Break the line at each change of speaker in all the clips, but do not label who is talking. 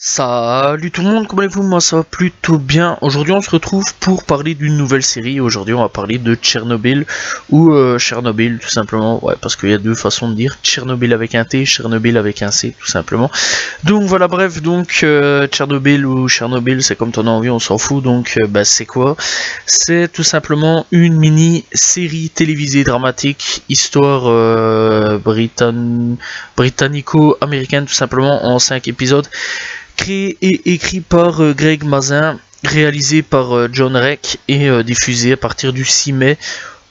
Salut tout le monde, comment allez-vous? Moi ça va plutôt bien. Aujourd'hui on se retrouve pour parler d'une nouvelle série. Aujourd'hui on va parler de Tchernobyl ou Chernobyl tout simplement. Ouais, parce qu'il y a deux façons de dire. Tchernobyl avec un T, Chernobyl avec un C tout simplement. Donc voilà, bref, donc Tchernobyl ou Chernobyl, c'est comme t'en as envie, on s'en fout. Donc c'est quoi? C'est tout simplement une mini-série télévisée dramatique, histoire britannico-américaine tout simplement, en 5 épisodes. Créé et écrit par Greg Mazin, réalisé par John Reck et diffusé à partir du 6 mai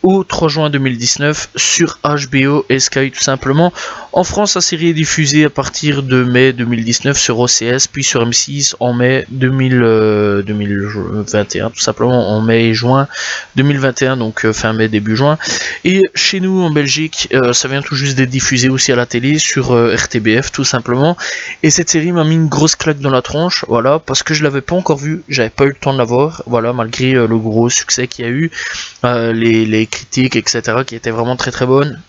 au 3 juin 2019 sur HBO et Sky tout simplement. En France, la série est diffusée à partir de mai 2019 sur OCS, puis sur M6 en mai 2021, tout simplement en mai et juin 2021, donc fin mai, début juin. Et chez nous en Belgique, ça vient tout juste d'être diffusé aussi à la télé sur RTBF tout simplement. Et cette série m'a mis une grosse claque dans la tronche, voilà, parce que je l'avais pas encore vue, j'avais pas eu le temps de la voir, voilà, malgré le gros succès qu'il y a eu, les critiques, etc., qui étaient vraiment très très bonnes.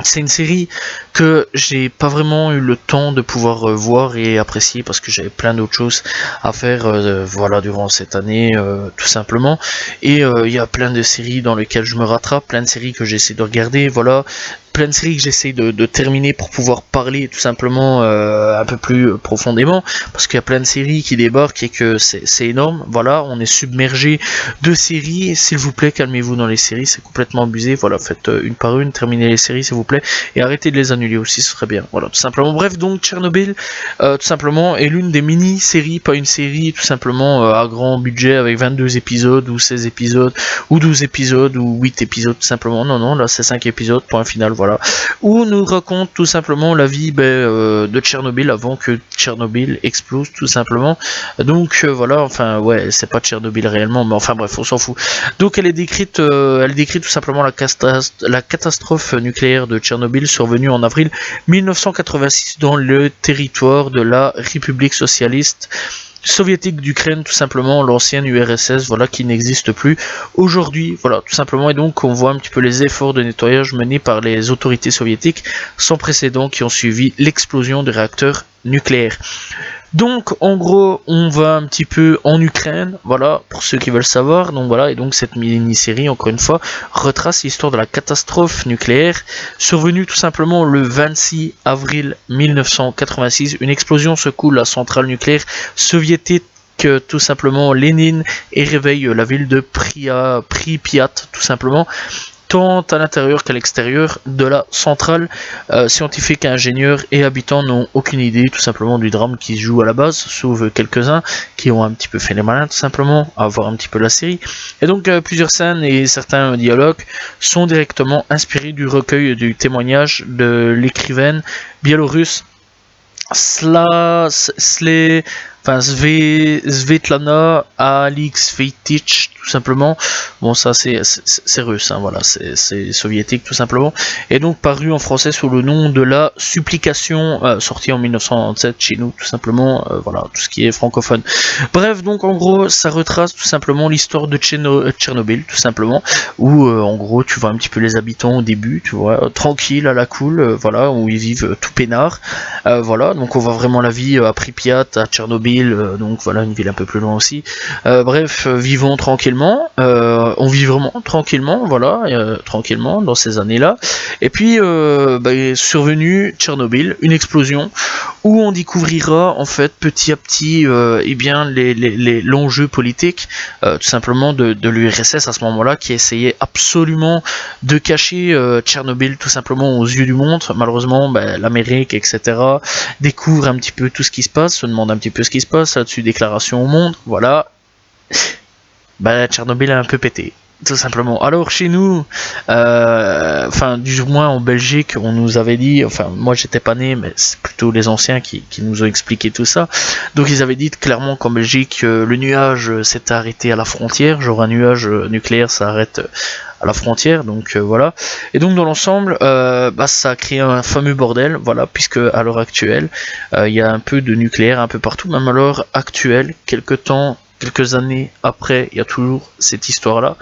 C'est une série que j'ai pas vraiment eu le temps de pouvoir voir et apprécier parce que j'avais plein d'autres choses à faire voilà, durant cette année tout simplement. Et il y a plein de séries dans lesquelles je me rattrape, plein de séries que j'essaie de regarder, voilà, plein de séries que j'essaie de terminer pour pouvoir parler tout simplement un peu plus profondément, parce qu'il y a plein de séries qui débarquent et que c'est énorme, voilà, on est submergé de séries, s'il vous plaît calmez-vous dans les séries, c'est complètement abusé, voilà, faites une par une, terminez les séries s'il vous plaît, et arrêtez de les annuler aussi, ce serait bien, voilà, tout simplement. Bref, donc Tchernobyl, tout simplement, est l'une des mini-séries, pas une série tout simplement à grand budget avec 22 épisodes, ou 16 épisodes, ou 12 épisodes, ou 8 épisodes tout simplement, non, là c'est 5 épisodes, point final, voilà, où nous raconte tout simplement la vie de Tchernobyl avant que Tchernobyl explose tout simplement. Donc voilà, enfin ouais, c'est pas Tchernobyl réellement, mais enfin bref, on s'en fout. Donc elle décrit tout simplement la catastrophe nucléaire de Tchernobyl survenue en avril 1986 dans le territoire de la République socialiste soviétique d'Ukraine, tout simplement, l'ancienne URSS, voilà, qui n'existe plus aujourd'hui, voilà, tout simplement. Et donc on voit un petit peu les efforts de nettoyage menés par les autorités soviétiques sans précédent qui ont suivi l'explosion des réacteurs nucléaires. Donc en gros on va un petit peu en Ukraine, voilà, pour ceux qui veulent savoir. Donc voilà, et donc cette mini-série encore une fois retrace l'histoire de la catastrophe nucléaire survenue tout simplement le 26 avril 1986. Une explosion secoue la centrale nucléaire soviétique tout simplement Lénine et réveille la ville de Pripyat tout simplement, tant à l'intérieur qu'à l'extérieur de la centrale. Scientifiques, ingénieurs et habitants n'ont aucune idée tout simplement du drame qui se joue à la base, sauf quelques-uns qui ont un petit peu fait les malins tout simplement, à voir un petit peu la série. Et donc plusieurs scènes et certains dialogues sont directement inspirés du recueil du témoignage de l'écrivaine biélorusse Svetlana Alexievich tout simplement. Bon, ça c'est russe, hein, voilà, c'est soviétique tout simplement. Et donc paru en français sous le nom de La Supplication, sorti en 1997 chez nous tout simplement, voilà, tout ce qui est francophone. Bref, donc en gros ça retrace tout simplement l'histoire de Tchernobyl tout simplement, où en gros tu vois un petit peu les habitants au début, tu vois, tranquille à la cool, voilà, où ils vivent tout peinard, voilà, donc on voit vraiment la vie à Pripyat, à Tchernobyl, donc voilà, une ville un peu plus loin aussi. Bref, vivons tranquillement, on vit vraiment tranquillement, voilà, tranquillement dans ces années-là. Et puis survenue Tchernobyl, une explosion où on découvrira en fait petit à petit l'enjeu politique tout simplement de l'URSS à ce moment-là, qui essayait absolument de cacher Tchernobyl tout simplement aux yeux du monde. Malheureusement l'Amérique, etc., découvre un petit peu tout ce qui se passe, se demande un petit peu ce qui se passe, là-dessus déclaration au monde, voilà. Tchernobyl a un peu pété, tout simplement. Alors chez nous, du moins en Belgique, on nous avait dit, enfin moi j'étais pas né, mais c'est plutôt les anciens qui nous ont expliqué tout ça. Donc ils avaient dit clairement qu'en Belgique, le nuage s'était arrêté à la frontière, genre un nuage nucléaire s'arrête à la frontière, donc voilà. Et donc dans l'ensemble, ça a créé un fameux bordel, voilà, puisque à l'heure actuelle, il y a un peu de nucléaire un peu partout, même à l'heure actuelle, quelques temps quelques années après, il y a toujours cette histoire-là,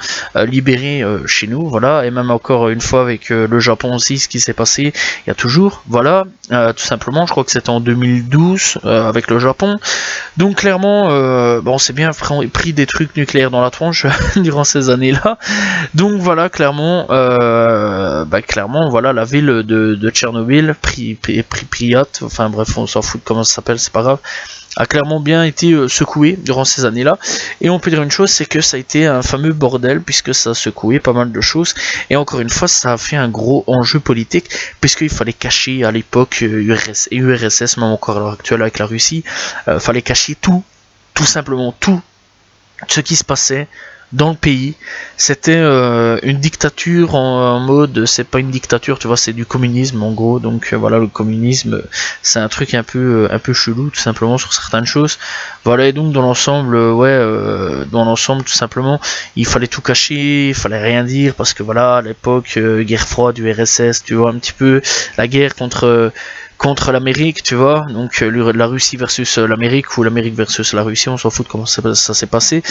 libérée chez nous, voilà, et même encore une fois avec le Japon aussi, ce qui s'est passé, il y a toujours, voilà, tout simplement, je crois que c'était en 2012 avec le Japon, donc clairement, on s'est bien pris des trucs nucléaires dans la tronche durant ces années-là, donc voilà, clairement, clairement, voilà, la ville de Tchernobyl, Pripyat, enfin bref, on s'en fout de comment ça s'appelle, c'est pas grave, a clairement bien été secoué durant ces années-là. Et on peut dire une chose, c'est que ça a été un fameux bordel, puisque ça a secoué pas mal de choses. Et encore une fois, ça a fait un gros enjeu politique, puisqu'il fallait cacher à l'époque URSS, même encore à l'heure actuelle avec la Russie, fallait cacher tout simplement tout ce qui se passait dans le pays. C'était une dictature en mode, c'est pas une dictature, tu vois, c'est du communisme en gros. Donc voilà, le communisme, c'est un truc un peu chelou tout simplement sur certaines choses. Voilà, et donc dans l'ensemble, dans l'ensemble tout simplement, il fallait tout cacher, il fallait rien dire parce que voilà, à l'époque, guerre froide, URSS, tu vois un petit peu la guerre contre l'Amérique, tu vois, donc la Russie versus l'Amérique ou l'Amérique versus la Russie, on s'en fout de comment ça s'est passé.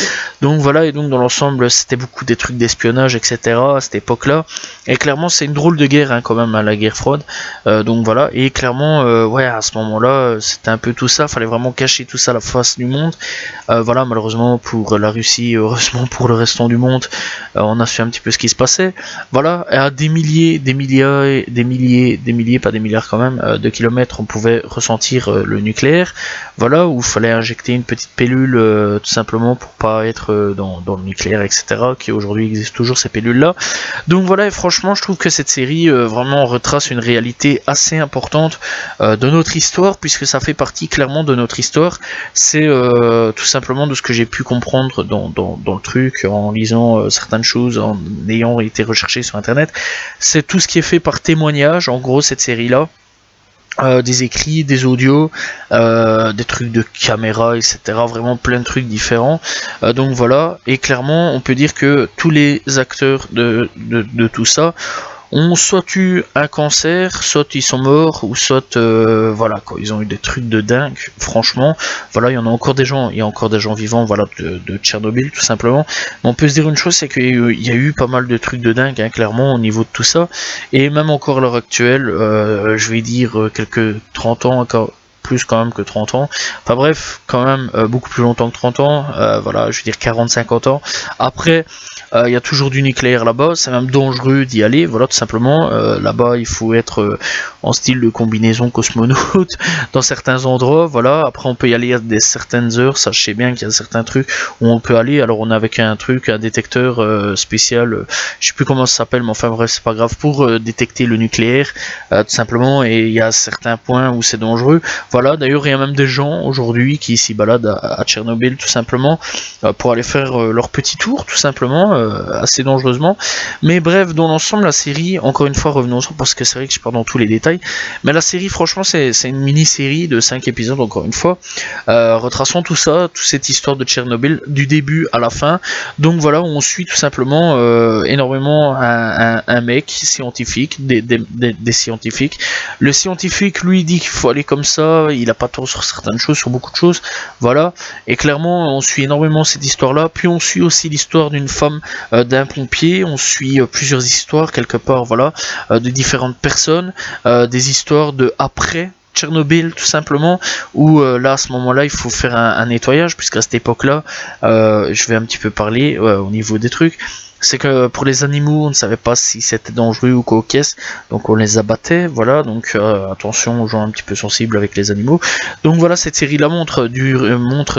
Donc voilà, et donc dans l'ensemble, c'était beaucoup des trucs d'espionnage, etc. à cette époque-là. Et clairement, c'est une drôle de guerre hein, quand même, hein, la guerre froide. Donc voilà, et clairement, à ce moment-là, c'était un peu tout ça. Fallait vraiment cacher tout ça à la face du monde. Voilà, malheureusement pour la Russie, heureusement pour le restant du monde, on a su un petit peu ce qui se passait. Voilà, à des milliers, pas des milliards quand même, de kilomètres, on pouvait ressentir le nucléaire. Voilà, où il fallait injecter une petite pilule tout simplement pour pas être dans le nucléaire, etc. Qui aujourd'hui existe toujours ces pilules-là. Donc voilà, et franchement, je trouve que cette série vraiment retrace une réalité assez importante de notre histoire, puisque ça fait partie clairement de notre histoire. C'est tout simplement de ce que j'ai pu comprendre dans le truc, en lisant certaines choses, en ayant été recherché sur internet. C'est tout ce qui est fait par témoignage, en gros, cette série-là. Des écrits, des audios, des trucs de caméra, etc. Vraiment plein de trucs différents. Donc voilà, et clairement, on peut dire que tous les acteurs de tout ça ont soit eu un cancer, soit ils sont morts, ou soit voilà quoi, ils ont eu des trucs de dingue, franchement. Voilà, il y a encore des gens vivants, voilà, de Tchernobyl tout simplement. Mais on peut se dire une chose, c'est qu'il y a eu pas mal de trucs de dingue, hein, clairement, au niveau de tout ça. Et même encore à l'heure actuelle, je vais dire quelques 30 ans, encore plus quand même que 30 ans. Enfin bref, quand même beaucoup plus longtemps que 30 ans, voilà, je veux dire 40-50 ans. Après, il y a toujours du nucléaire là-bas, c'est même dangereux d'y aller, voilà, tout simplement. Là-bas, il faut être en style de combinaison cosmonaute dans certains endroits, voilà. Après, on peut y aller à certaines heures, sachez bien qu'il y a certains trucs où on peut aller. Alors, on a avec un détecteur spécial, je sais plus comment ça s'appelle, mais enfin bref, c'est pas grave, pour détecter le nucléaire, tout simplement. Et il y a certains points où c'est dangereux. Voilà, d'ailleurs, il y a même des gens aujourd'hui qui s'y baladent à Tchernobyl, tout simplement, pour aller faire leur petit tour, tout simplement. Assez dangereusement, mais bref, dans l'ensemble, la série, encore une fois, revenons parce que c'est vrai que je pars dans tous les détails, mais la série, franchement, c'est une mini-série de 5 épisodes, encore une fois, retraçant tout ça, toute cette histoire de Tchernobyl, du début à la fin. Donc voilà, on suit tout simplement énormément un mec scientifique, des scientifiques. Le scientifique, lui, dit qu'il faut aller comme ça, il a pas tort sur certaines choses, sur beaucoup de choses, voilà, et clairement, on suit énormément cette histoire-là, puis on suit aussi l'histoire d'une femme, d'un pompier, on suit plusieurs histoires quelque part, voilà, de différentes personnes, des histoires de après Tchernobyl tout simplement, où là à ce moment-là il faut faire un nettoyage, puisqu'à cette époque-là, je vais un petit peu parler au niveau des trucs. C'est que pour les animaux, on ne savait pas si c'était dangereux ou quoi, donc on les abattait, voilà, donc attention aux gens un petit peu sensibles avec les animaux. Donc voilà, cette série-là montre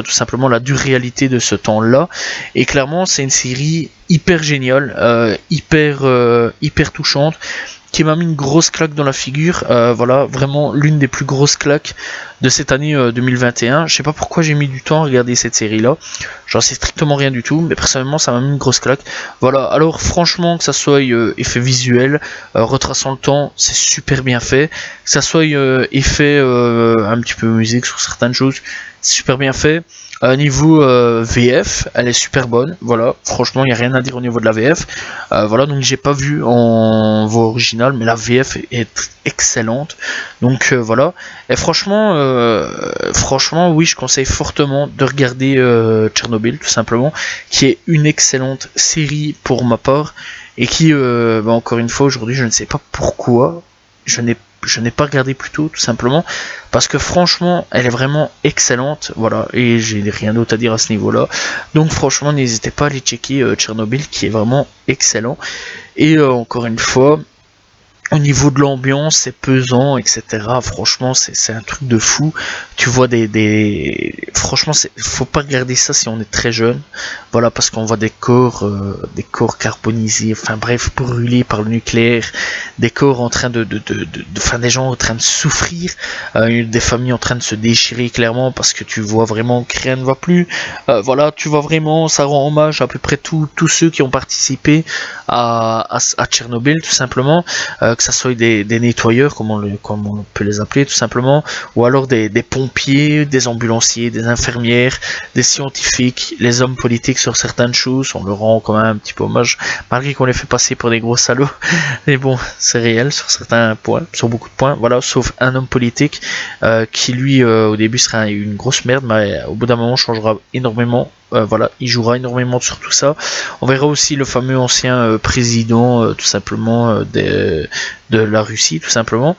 tout simplement la dure réalité de ce temps-là, et clairement c'est une série hyper géniale, hyper touchante, qui m'a mis une grosse claque dans la figure, voilà, vraiment l'une des plus grosses claques de cette année 2021. Je sais pas pourquoi j'ai mis du temps à regarder cette série-là, j'en sais strictement rien du tout, mais personnellement ça m'a mis une grosse claque. Voilà, alors franchement, que ça soit effet visuel, retraçant le temps, c'est super bien fait, que ça soit effet un petit peu musique sur certaines choses, super bien fait. Niveau VF, elle est super bonne, voilà, franchement il n'y a rien à dire au niveau de la VF, voilà, donc j'ai pas vu en voix originale, mais la VF est excellente, donc voilà, et franchement oui, je conseille fortement de regarder Tchernobyl, tout simplement, qui est une excellente série pour ma part, et qui, encore une fois, aujourd'hui, je ne sais pas pourquoi, je n'ai pas regardé plus tôt, tout simplement, parce que franchement, elle est vraiment excellente, voilà, et j'ai rien d'autre à dire à ce niveau-là. Donc franchement, n'hésitez pas à aller checker Tchernobyl, qui est vraiment excellent. Et encore une fois, au niveau de l'ambiance, c'est pesant, etc. Franchement, c'est un truc de fou. Tu vois franchement, faut pas regarder ça si on est très jeune. Voilà, parce qu'on voit des corps carbonisés, enfin bref, brûlés par le nucléaire, des corps en train enfin des gens en train de souffrir, des familles en train de se déchirer clairement parce que tu vois vraiment que rien ne va plus. Voilà, tu vois vraiment, ça rend hommage à peu près tous ceux qui ont participé à Tchernobyl, tout simplement. Que ça soit des nettoyeurs, comme on peut les appeler tout simplement, ou alors des pompiers, des ambulanciers, des infirmières, des scientifiques, les hommes politiques sur certaines choses, on leur rend quand même un petit peu hommage, malgré qu'on les fait passer pour des gros salauds, mais bon, c'est réel sur certains points, sur beaucoup de points, voilà, sauf un homme politique qui lui au début sera une grosse merde, mais au bout d'un moment changera énormément. Voilà, il jouera énormément sur tout ça. On verra aussi le fameux ancien président, tout simplement, de la Russie, tout simplement.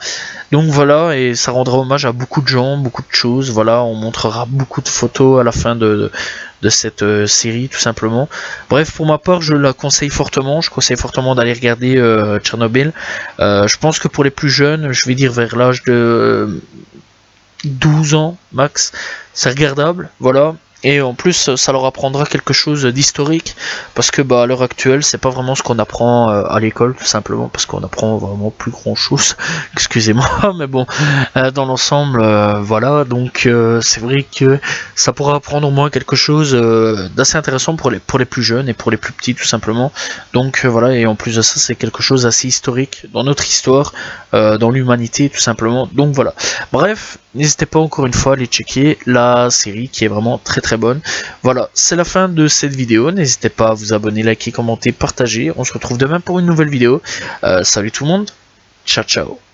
Donc voilà, et ça rendra hommage à beaucoup de gens, beaucoup de choses. Voilà, on montrera beaucoup de photos à la fin de cette série, tout simplement. Bref, pour ma part, je la conseille fortement. Je conseille fortement d'aller regarder Tchernobyl. Je pense que pour les plus jeunes, je vais dire vers l'âge de 12 ans max, c'est regardable, voilà. Et en plus, ça leur apprendra quelque chose d'historique, parce que à l'heure actuelle, c'est pas vraiment ce qu'on apprend à l'école, tout simplement, parce qu'on apprend vraiment plus grand chose. Excusez-moi, mais bon, dans l'ensemble, voilà. Donc, c'est vrai que ça pourra apprendre au moins quelque chose d'assez intéressant pour les plus jeunes et pour les plus petits, tout simplement. Donc voilà, et en plus de ça, c'est quelque chose d'assez historique dans notre histoire, dans l'humanité, tout simplement. Donc voilà. Bref, n'hésitez pas encore une fois à aller checker la série qui est vraiment très bonne. Voilà, c'est la fin de cette vidéo. N'hésitez pas à vous abonner, liker, commenter, partager. On se retrouve demain pour une nouvelle vidéo. Salut tout le monde. Ciao, ciao.